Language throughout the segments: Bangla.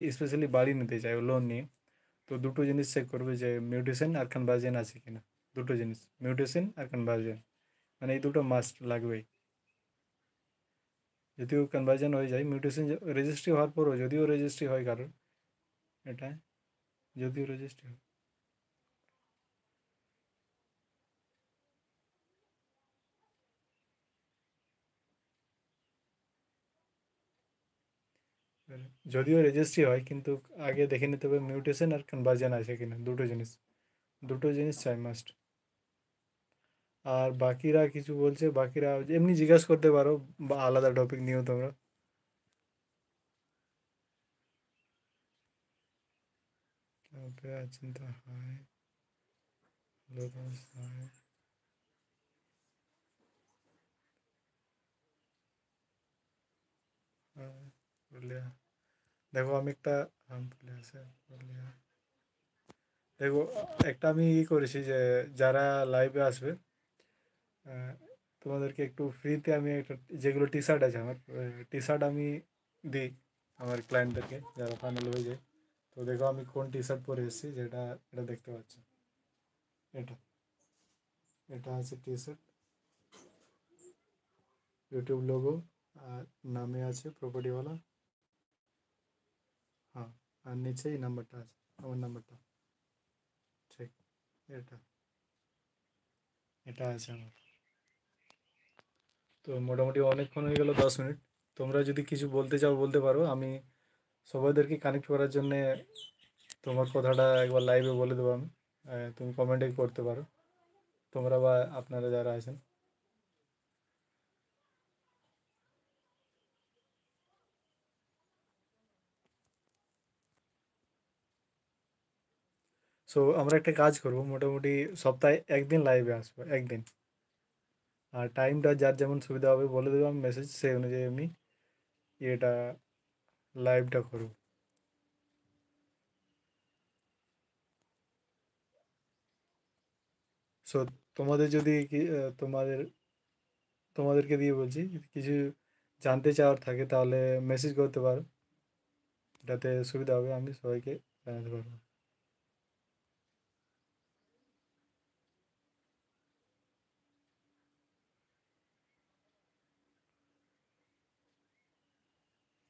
স্পেশালি বাড়ি নিতে চায় লোন নিয়ে, তো দুটো জিনিস চেক করবে যে মিউটেশন আর কনভার্জেন আছে কিনা। দুটো জিনিস, মিউটেশন আর কনভার্জেন, মানে এই দুটো মাস্ট লাগবেই। যদিও কনভার্জন হয়ে যায়, মিউটেশন রেজিস্ট্রি হওয়ার পরও যদিও রেজিস্ট্রি হয় কারোর, এটা যদিও রেজিস্ট্রি হয়, যদিও রেজিস্ট্রি হয় কিন্তু আগে দেখে নিতে হবে মিউটেশন আর কনভার্জন আছে কিনা, দুটো জিনিস, দুটো জিনিস চাই মাস্ট। আর বাকিরা কিছু বলছে, বাকিরা এমনি জিজ্ঞাসা করতে পারো বা আলাদা টপিক নিয়েও তোমরা। চিন্তা হয়, পুরুলিয়া, দেখো আমি একটা, পুরুলিয়া আছে, পুরুলিয়া, দেখো একটা আমি করেছি যে যারা লাইভে আসবে, আহ, তোমাদেরকে একটু ফ্রিতে আমি একটা, যেগুলো টি শার্ট আছে আমার, টি শার্ট আমি দিই আমার ক্লায়েন্টদেরকে যারা ফাইনাল হয়ে যায়। তো দেখো আমি কোন টি শার্ট পরে এসেছি, যেটা এটা দেখতে পাচ্ছ, এটা এটা আছে টি শার্ট, ইউটিউব লোগো, আর নামে আছে প্রপার্টিওয়ালা, হ্যাঁ, আর নিচে এই নাম্বারটা আছে, আমার নাম্বারটা, ঠিক, এটা এটা আছে আমার। তো মোটামুটি অনেকক্ষণ হয়ে গেল, 10 মিনিট। তোমরা যদি কিছু বলতে চাও বলতে পারো, আমি সবাইদেরকে কানেক্ট করার জন্যে তোমার কথাটা একবার লাইভে বলে দেবো আমি, তুমি কমেন্টে করতে পারো, তোমরা বা আপনারা যারা আছেন। সো আমরা একটা কাজ করব, মোটামুটি সপ্তাহে একদিন লাইভে আসবো, একদিন। আর টাইমটা যার যেমন সুবিধা হবে বলে দেবো আমি মেসেজ, সেই অনুযায়ী আমি এটা লাইভটা করব। সো তোমাদের যদি তোমাদেরকে দিয়ে বলছি, যদি কিছু জানতে চাওয়ার থাকে তাহলে মেসেজ করতে পারো, এটাতে সুবিধা হবে, আমি সবাইকে জানাতে পারবো।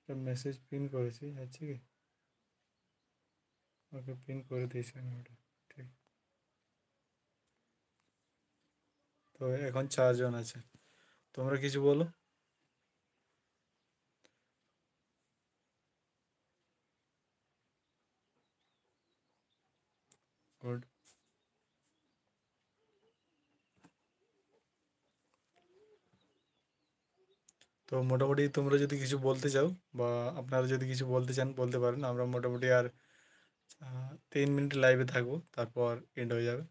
মেসেজ পিন করেছি, আছে কি? ওকে, পিন করে দিয়েছি আমি ওটা, ঠিক। তো এখন 4 জন আছে, তোমরা কিছু বলো। গুড। তো মোটামুটি তোমরা যদি কিছু বলতে চাও বা আপনারা যদি কিছু বলতে চান বলতে পারেন, আমরা মোটামুটি আর 3 মিনিট লাইভে থাকবো, তারপর এন্ড হয়ে যাবে।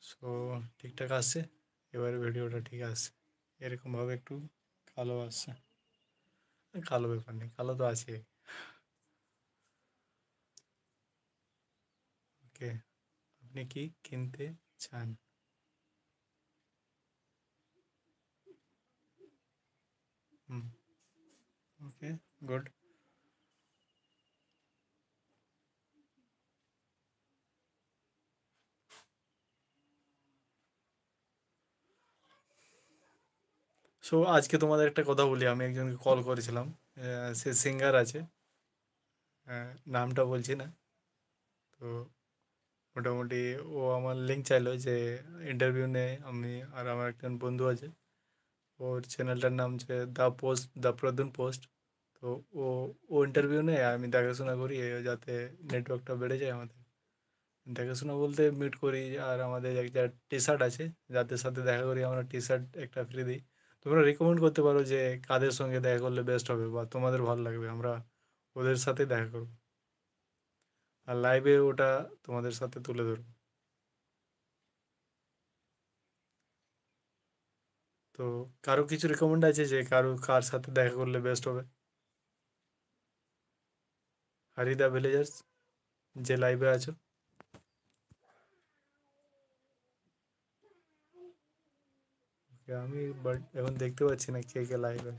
সো ঠিকঠাক আসছে, এবারে ভিডিওটা ঠিক আসছে, এরকমভাবে একটু কালো আসছে, কালো ব্যাপার নেই, কালো তো আছে। ওকে, আপনি কি কিনতে চান? হুম, ওকে, গুড। সো আজকে তোমাদের একটা কথা বলি, আমি একজনকে কল করেছিলাম, সে সিঙ্গার আছে, নামটা বলছি না। তো মোটামুটি ও আমার লিঙ্ক চাইলো যে ইন্টারভিউ নেয়, আমি আর আমার একজন বন্ধু আছে, ওর চ্যানেলটার নাম হচ্ছে দ্য প্রদ্যুন পোস্ট। তো ও ও ইন্টারভিউ নেয়, আমি দেখাশোনা করি যাতে নেটওয়ার্কটা বেড়ে যায় আমাদের। দেখাশোনা বলতে মিট করি, আর আমাদের একটা টি শার্ট আছে, যাদের সাথে দেখা করি আমরা টি শার্ট একটা ফ্রি দিই। তোমরা রিকমেন্ড করতে পারো যে কাদের সঙ্গে দেখা করলে বেস্ট হবে বা তোমাদের ভালো লাগবে, আমরা ওদের সাথে দেখা করবো, আর লাইভে ওটা তোমাদের সাথে তুলে ধরবো। তো কারো কিছু রিকমেন্ড আছে যে কার সাথে দেখা করলে বেস্ট হবে? হারিদা ভিলেজার্স, যে লাইভে আছো। আমি বাট এখন দেখতে পাচ্ছি না কে কে লাইভ আছে।